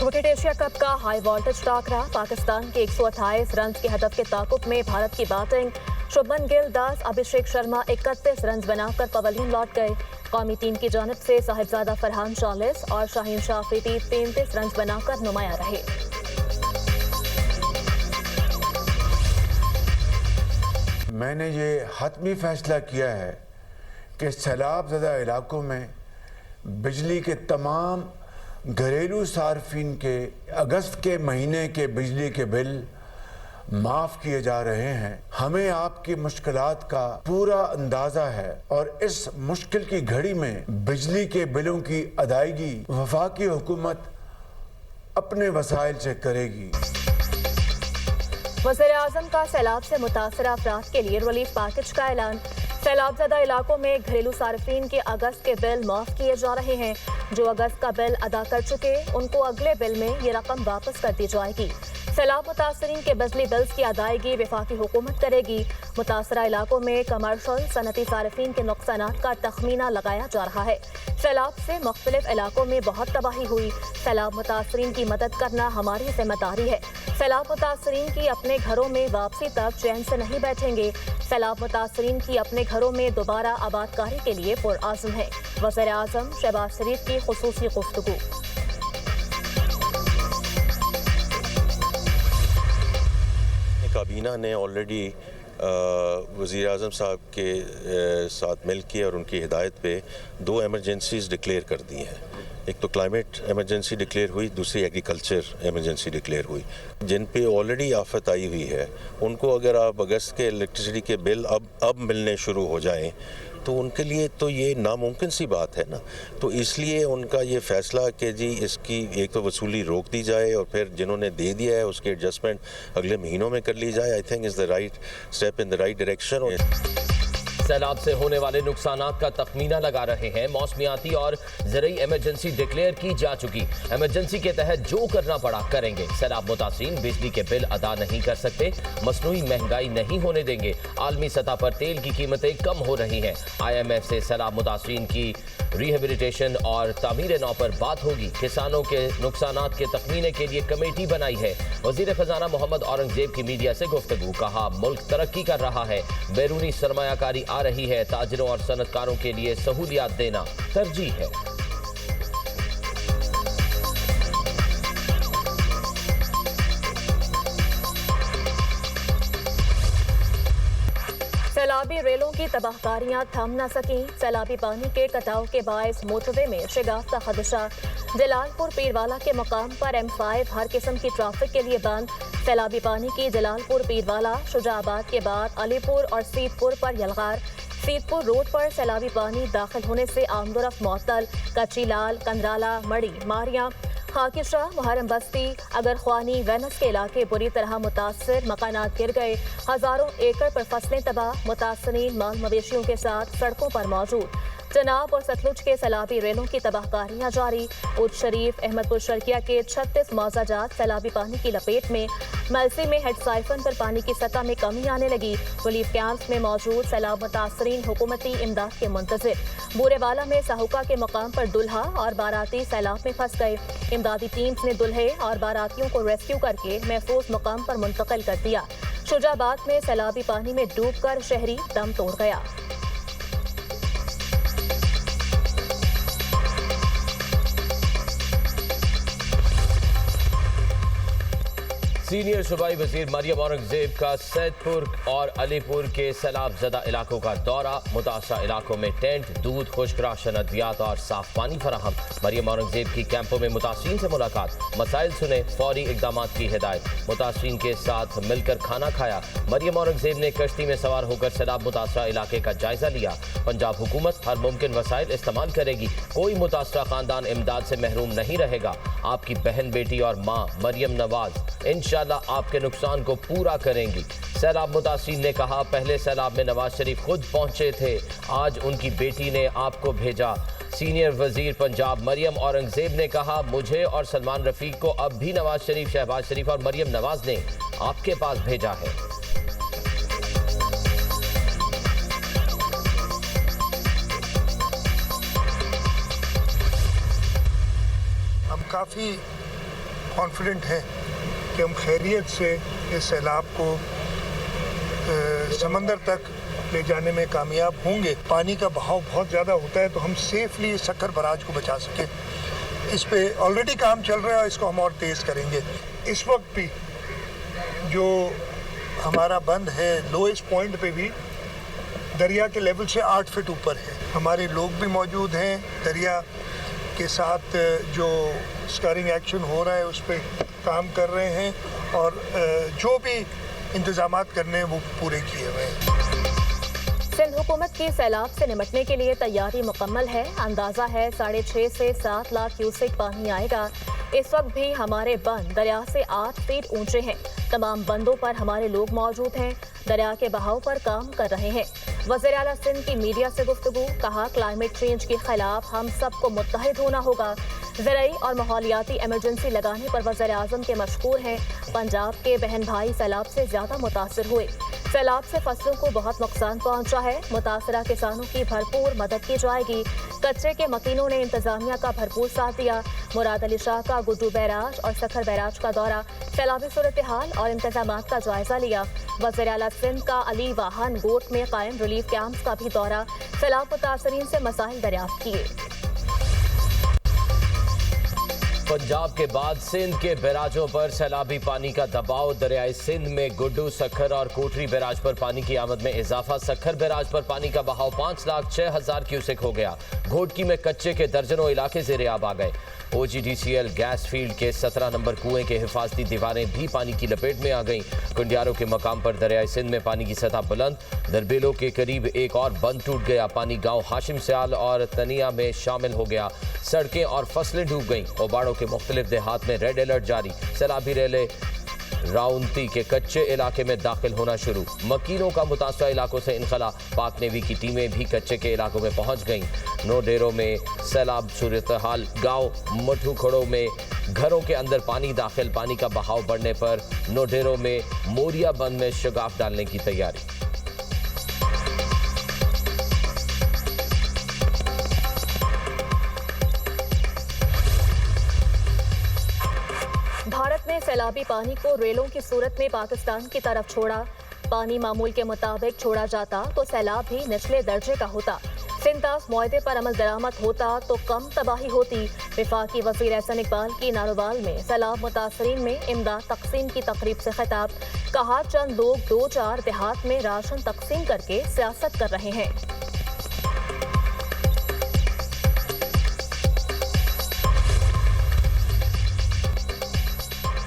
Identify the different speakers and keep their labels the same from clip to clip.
Speaker 1: Cricket Asia cup का high voltage टाकरा। Pakistan के 128 run के हदफ के ताकुब में भारत की बैटिंग। शुभमन गिल 10, अभिषेक शर्मा 31 रन बनाकर पवेलियन लौट गए। कौमी टीम की जानिब से साहिबजादा फरहान 40 और शाहीन शाह अफरीदी 33 रन बनाकर नुमाया रहे।
Speaker 2: मैंने ये हतमी फैसला किया है कि सैलाब ज़दा इलाकों में बिजली के तमाम घरेलू सार्फिन के अगस्त के महीने के बिजली के बिल माफ़ किए जा रहे हैं। हमें आपकी मुश्किलात का पूरा अंदाज़ा है और इस मुश्किल की घड़ी में बिजली के बिलों की अदायगी वफाकी हुकूमत अपने वसाइल से करेगी।
Speaker 1: वज़ीर-ए-आज़म का सैलाब से मुतासरा अफराद के लिए रिलीफ पैकेज का ऐलान। सैलाबज़दा इलाकों में घरेलू सार्फिन के अगस्त के बिल माफ़ किए जा रहे हैं। जो अगस्त का बिल अदा कर चुके उनको अगले बिल में ये रकम वापस कर दी जाएगी। सैलाब मुतासरीन के बिजली बिल्स की अदायगी वफाकी हुकूमत करेगी। मुतासरा इलाकों में कमर्शल सनती सार्फिन के नुकसानात का तखमीना लगाया जा रहा है। सैलाब से मुख्तलिफ इलाकों में बहुत तबाही हुई। सैलाब मुतासरीन की मदद करना हमारी जिम्मेदारी है। सैलाब मुतासरीन की अपने घरों में वापसी तक चैन से नहीं बैठेंगे। सैलाब मुतासरीन की अपने घरों में दोबारा आबादकारी के लिए पुरआज़म है। वज़ीर-ए-आज़म शहबाज शरीफ की खुसूसी गुफ्तगू।
Speaker 3: काबीना ने ऑलरेडी वज़ीर-ए-आज़म साहब के साथ मिल के और उनकी हिदायत पे 2 एमरजेंसीज डिक्लेयर कर दी हैं। एक तो क्लाइमेट एमरजेंसी डिक्लेयर हुई, दूसरी एग्रीकल्चर एमरजेंसी डिक्लेयर हुई। जिन पे ऑलरेडी आफत आई हुई है उनको अगर आप अगस्त के इलेक्ट्रिसिटी के बिल अब मिलने शुरू हो जाएं तो उनके लिए तो ये नामुमकिन सी बात है ना। तो इसलिए उनका ये फैसला कि जी इसकी एक तो वसूली रोक दी जाए और फिर जिन्होंने दे दिया है उसके एडजस्टमेंट अगले महीनों में कर ली जाए, I think is the right step in the right direction.
Speaker 4: सैलाब से होने वाले नुकसानात का तखमीना लगा रहे हैं। मौसमियाती और ज़रई एमरजेंसी डिक्लेयर की जा चुकी। एमरजेंसी के तहत जो करना पड़ा करेंगे। सैलाब मुतासरीन बिजली के बिल अदा नहीं कर सकते, मसनूई महंगाई नहीं होने देंगे। आलमी सतह पर तेल की कीमतें कम हो रही हैं। IMF से सैलाब मुतासरीन की रिहेबिलिटेशन और तामीर नौ पर बात होगी। किसानों के नुकसानात के तखमीने के लिए कमेटी बनाई है। वज़ीर ख़जाना मोहम्मद औरंगज़ेब की मीडिया से गुफ्तगू। कहा मुल्क तरक्की कर रहा है, बैरूनी सरमायाकारी आ रही है, ताजिरों और सनतकारों के लिए सहूलियात देना तरजीह है।
Speaker 1: सैलाबी रेलों की तबाहकारियां थम न सकीं। सैलाबी पानी के कटाव के बायस मोटरवे में शिगाफ का खदशा। जलालपुर पीरवाला के मुकाम पर M5 हर किस्म की ट्रैफिक के लिए बंद। सैलाबी पानी की जलालपुर पीरवाला शुजाबाद के बाद अलीपुर और सीतपुर पर यलगार। सीतपुर रोड पर सैलाबी पानी दाखिल होने से आमदोरफ्त मुअत्तल। कच्ची लाल, कंदराला, मड़ी, मारियां, खाकिशा, मुहर्रम बस्ती, अगर ख्वानी, वेनस के इलाके बुरी तरह मुतासर। मकानात गिर गए। हजारों एकड़ पर फसलें तबाह। मुतासरीन माल मवेशियों के साथ सड़कों पर मौजूद। चनाब और सतलुज के सैलाबी रेलों की तबाहकारियां जारी। उच्च शरीफ, अहमदपुर शर्किया के 36 मौजाजात सैलाबी पानी की लपेट में। मलसी में हेड साइफन पर पानी की सतह में कमी आने लगी। रिलीफ कैंप्स में मौजूद सैलाब मुतासरीन हुकूमती इमदाद के मुंतजिर। बूरेवाला में साहुका के मकाम पर दुल्हा और बाराती सैलाब में फंस गए। इमदादी टीम्स ने दुल्हे और बारातियों को रेस्क्यू करके महफूज मकाम पर मुंतकिल कर दिया। शुजाबाद में सैलाबी पानी में डूबकर शहरी दम तोड़ गया।
Speaker 4: सीनियर सूबाई वजीर मरियम औरंगजेब का सैदपुर और अलीपुर के सैलाब ज़दा इलाकों का दौरा। मुतासरा इलाकों में टेंट, दूध, खुश्क राशन, अद्वियात और साफ पानी फराहम। मरियम औरंगजेब की कैंपों में मुतासरीन से मुलाकात, मसाइल सुने, फौरी इकदाम की हिदायत। मुतासरीन के साथ मिलकर खाना खाया। मरियम औरंगजेब ने कश्ती में सवार होकर सैलाब मुतासरा इलाके का जायजा लिया। पंजाब हुकूमत हर मुमकिन वसाइल इस्तेमाल करेगी, कोई मुतासरा खानदान इमदाद से महरूम नहीं रहेगा। आपकी बहन, बेटी और माँ मरियम नवाज इंशाअल्लाह आपके नुकसान को पूरा करेंगी। सैलाब मुतासिर ने कहा पहले सैलाब में नवाज शरीफ खुद पहुंचे थे, आज उनकी बेटी ने आपको भेजा। सीनियर वजीर पंजाब मरियम औरंगजेब ने कहा मुझे और सलमान रफीक को अब भी नवाज शरीफ, शहबाज शरीफ और मरियम नवाज ने आपके पास भेजा है।
Speaker 5: हम काफ़ी कॉन्फिडेंट हैं कि हम खैरियत से इस सैलाब को समंदर तक ले जाने में कामयाब होंगे। पानी का बहाव बहुत ज़्यादा होता है तो हम सेफली सक्खर बराज को बचा सकें, इस पे ऑलरेडी काम चल रहा है, इसको हम और तेज़ करेंगे। इस वक्त भी जो हमारा बंद है लोएस्ट पॉइंट पे भी दरिया के लेवल से 8 फीट ऊपर है। हमारे लोग भी मौजूद हैं, दरिया के साथ जो स्करिंग एक्शन हो रहा है उस पर काम कर रहे हैं और जो भी इंतजामात करने हैं वो पूरे किए हुए हैं।
Speaker 1: सिंध हुकूमत की सैलाब से निपटने के लिए तैयारी मुकम्मल है। अंदाजा है 6.5 से 7 लाख क्यूसेक पानी आएगा। इस वक्त भी हमारे बंद दरिया से 8 फीट ऊंचे हैं। तमाम बंदों पर हमारे लोग मौजूद हैं, दरिया के बहाव पर काम कर रहे हैं। वज़ीर आला सिंध की मीडिया से गुफ्तगू, कहा क्लाइमेट चेंज के खिलाफ हम सबको मुत्तहिद होना होगा। ज़राई और माहौलियाती एमरजेंसी लगाने पर वज़ीर आज़म के मशकूर हैं। पंजाब के बहन भाई सैलाब से ज़्यादा मुतासर हुए। सैलाब से फसलों को बहुत नुकसान पहुंचा है। मुतासरा किसानों की भरपूर मदद की जाएगी। कच्चे के मकीनों ने इंतजामिया का भरपूर साथ दिया। मुराद अली शाह का गुड्डू बैराज और सखर बैराज का दौरा, सैलाबी सूरत हाल और इंतजामात का जायजा लिया। वज़ीर आला सिंध का अली वाहन गोट में कायम रिलीफ कैंप्स का भी दौरा, सैलाब मुतासरीन से मसाइल दरियाफ्त किए।
Speaker 4: पंजाब के बाद सिंध के बैराजों पर सैलाबी पानी का दबाव। दरियाई सिंध में गुड्डू, सखर और कोटरी बैराज पर पानी की आमद में इजाफा। सखर बैराज पर पानी का बहाव 5,06,000 क्यूसेक हो गया। घोटकी में कच्चे के दर्जनों इलाके ज़ेरे आब आ गए। OGDCL गैस फील्ड के 17 नंबर कुएं के हिफाजती दीवारें भी पानी की लपेट में आ गईं। कुंडियारों के मकाम पर दरियाई सिंध में पानी की सतह बुलंद। दरबेलों के करीब एक और बंद टूट गया। पानी गांव हाशिम सयाल और तनिया में शामिल हो गया। सड़कें और फसलें डूब गईं। ओबाड़ों के मुख्तलिफ देहात में रेड अलर्ट जारी। सैलाबी रेले राउंती के कच्चे इलाके में दाखिल होना शुरू। मकीनों का मुतासरा इलाकों से इनखला। पाक नेवी की टीमें भी कच्चे के इलाकों में पहुंच गईं। नो डेरों में सैलाब सूरत हाल। गाँव मठू खड़ों में घरों के अंदर पानी दाखिल। पानी का बहाव बढ़ने पर नो डेरों में मोरिया बंद में शगाफ डालने की तैयारी।
Speaker 1: भारत ने सैलाबी पानी को रेलों की सूरत में पाकिस्तान की तरफ छोड़ा। पानी मामूल के मुताबिक छोड़ा जाता तो सैलाब भी निचले दर्जे का होता। सिंतास मुआहदे पर अमल दरामद होता तो कम तबाही होती। वफाकी वज़ीर एहसन इकबाल की नारोवाल में सैलाब मुतासरीन में इमदाद तकसीम की तकरीब से खिताब, कहा चंद लोग 2-4 देहात में राशन तकसीम करके सियासत कर रहे हैं।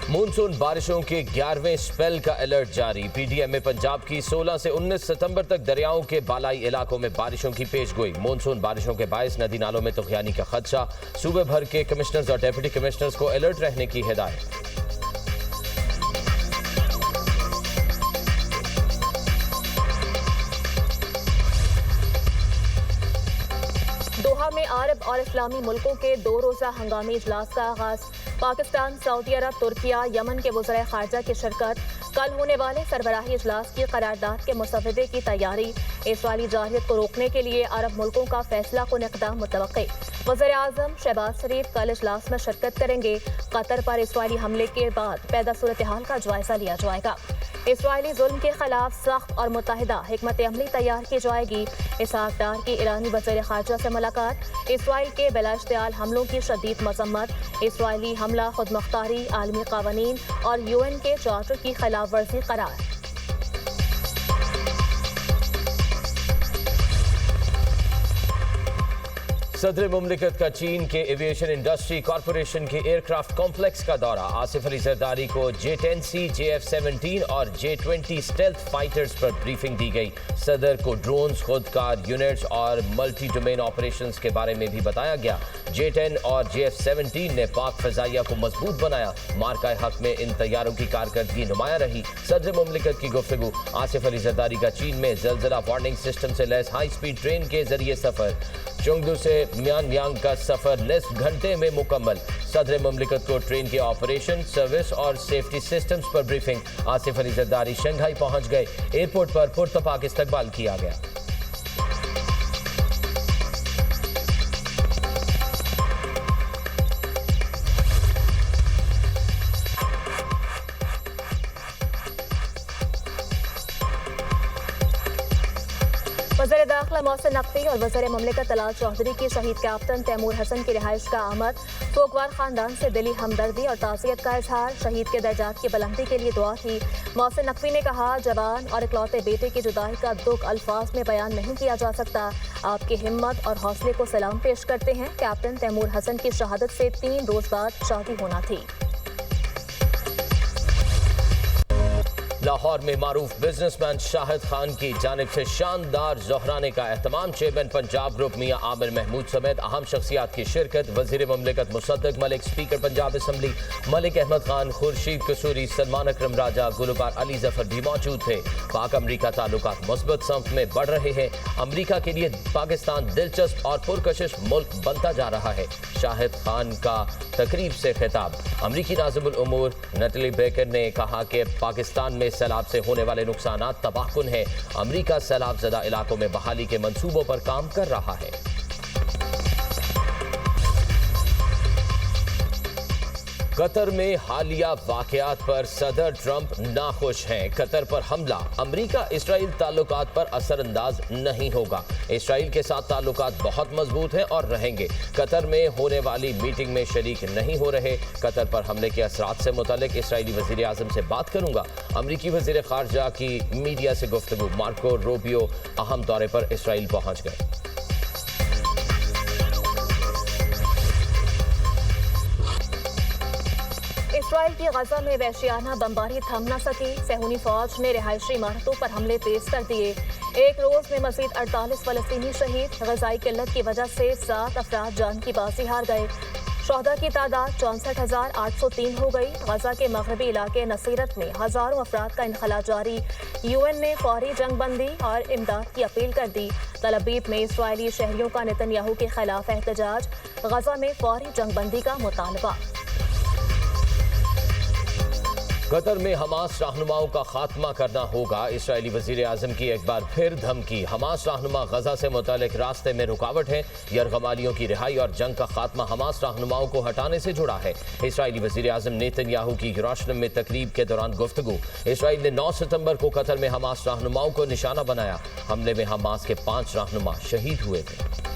Speaker 4: मानसून बारिशों के 11वें स्पेल का अलर्ट जारी। PDM में पंजाब की 16 से 19 सितंबर तक दरियाओं के बालाई इलाकों में बारिशों की पेशगोई। मानसून बारिशों के बायस नदी नालों में तुगयानी का खदशा। सूबे भर के कमिश्नर्स और डिप्टी कमिश्नर्स को अलर्ट रहने की हिदायत।
Speaker 1: दोहा में अरब और इस्लामी मुल्कों के 2 रोज़ा हंगामी इजलास का आगाज। पाकिस्तान, सऊदी अरब, तुर्किया, यमन के वज़ीर ख़ारजा की शिरकत। कल होने वाले सरबराही इजलास की करारदाद के मुसवदे की तैयारी। इसराइली जारहियत को रोकने के लिए अरब मुल्कों का फैसला को इक़दाम मुतवक्की। वज़ीर आज़म शहबाज शरीफ कल इजलास में शिरकत करेंगे। कतर पर इसराइली हमले के बाद पैदा सूरत हाल का जायजा लिया जाएगा। इसराइली जुल्म के खिलाफ सख्त और मुत्तहिदा हिकमत अमली तैयार की जाएगी। इसहाक डार की ईरानी वज़ीर ख़ारजा से मुलाकात। इसराइल के बिलाइश्तियाल हमलों की शदीद मजम्मत। इसराइली हमला खुद मुख्तारी, आलमी कानून और UN के चार्टर की खिलाफ वर्जी करार।
Speaker 4: सदर मुमलिकत का चीन के एविएशन इंडस्ट्री कॉरपोरेशन के एयरक्राफ्ट कॉम्प्लेक्स का दौरा। आसिफ अली जरदारी को J-10C, JF-17 और J-20 स्टेल्थ फाइटर्स पर ब्रीफिंग दी गई। सदर को ड्रोन्स, खुदकार यूनिट्स और मल्टी डोमेन ऑपरेशंस के बारे में भी बताया गया। J-10 और JF-17 ने पाक फजाइया को मजबूत बनाया। मार्का हक में इन तैयारों की कारकर्दगी नुमाया रही। सदर मुमलिकत की गुफ्तगू। आसिफ अली जरदारी का चीन में ज़लज़ला वार्निंग सिस्टम से लैस हाई स्पीड ट्रेन के जरिए सफर। चोंगदू से म्यानयांग का सफर निस्फ घंटे में मुकम्मल। सदर मुमलिकत को ट्रेन के ऑपरेशन, सर्विस और सेफ्टी सिस्टम्स पर ब्रीफिंग। आसिफ अली जरदारी शंघाई पहुंच गए। एयरपोर्ट पर पुरतपाक इस्तकबाल किया गया।
Speaker 1: दाखिला मोहसिन नकवी और वज़ीर ममलिकत तलाल चौधरी की शहीद कैप्टन तैमूर हसन की रिहाइश का आमद, सोगवार खानदान से दिली हमदर्दी और ताज़ियत का इजहार, शहीद के दर्जात की बुलंदी के लिए दुआ की। मोहसिन नकवी ने कहा, जवान और इकलौते बेटे की जुदाई का दुख अल्फाज में बयान नहीं किया जा सकता। आपकी हिम्मत और हौसले को सलाम पेश करते हैं। कैप्टन तैमूर हसन की शहादत से 3 रोज बाद शादी होना थी।
Speaker 4: लाहौर में मारूफ बिजनेसमैन शाहिद खान की जानिब से शानदार ज़ोहराने का एहतमाम, चेयरमैन पंजाब ग्रुप मियां आमिर महमूद समेत अहम शख्सियात की शिरकत, वज़ीर ममलिकत मुसद्दक मलिक, स्पीकर पंजाब असम्बली मलिक अहमद खान, खुर्शीद कसूरी, सलमान अकरम राजा, गुलकार अली जफर भी मौजूद थे। पाक अमरीका ताल्लुकात मुस्बत समत में बढ़ रहे हैं। अमरीका के लिए पाकिस्तान दिलचस्प और पुरकशिश मुल्क बनता जा रहा है। शाहिद खान का तकरीब से खिताब। अमरीकी नाज़िमुल उमूर नटली बेकर ने कहा कि पाकिस्तान में सैलाब से होने वाले नुकसानात तबाहकुन है। अमरीका सैलाब ज़दा इलाकों में बहाली के मंसूबों पर काम कर रहा है। कतर में हालिया वाक़यात पर सदर ट्रंप नाखुश हैं। कतर पर हमला अमरीका इसराइल ताल्लुकात पर असरअंदाज नहीं होगा। इसराइल के साथ ताल्लुकात बहुत मजबूत हैं और रहेंगे। कतर में होने वाली मीटिंग में शरीक नहीं हो रहे। कतर पर हमले के असरात से मुतालिक इसराइली वज़ीर आज़म से बात करूंगा। अमरीकी वज़ीर ख़ारजा की मीडिया से गुफ्तगू। मार्को रूबियो अहम दौरे पर इसराइल पहुंच गए।
Speaker 1: इसराइल की गजा में वहशियाना बमबारी थम न सकी। सहूनी फौज ने रिहायशी इमारतों पर हमले तेज कर दिए। एक रोज में मजीद 48 फलस्तीनी शहीद। गजाई किल्लत की वजह से 7 अफराद जान की बाजी हार गए। शोहदा की तादाद 64,803 हो गई। गजा के मगरबी इलाके नसीरत में हजारों अफराद का इनखला जारी। UN ने फौरी जंग बंदी और इमदाद की अपील कर दी। तलबीब में इसराइली शहरियों का नेतन्याहू के खिलाफ एहतजाज। गजा में फौरी जंग बंदी का मुतालबा।
Speaker 4: कतर में हमास रहनुमाओं का खात्मा करना होगा। इसराइली वज़ीर आज़म की एक बार फिर धमकी। हमास रहनुमा गजा से मुतालिक रास्ते में रुकावट है। यरगमालियों की रिहाई और जंग का खात्मा हमास रहनुमाओं को हटाने से जुड़ा है। इसराइली वज़ीर आज़म नेतन्याहू की यरूशलेम में तकरीब के दौरान गुफ्तगू। इसराइल ने 9 सितंबर को कतर में हमास रहनुमाओं को निशाना बनाया। हमले में हमास के 5 रहनुमा शहीद हुए थे।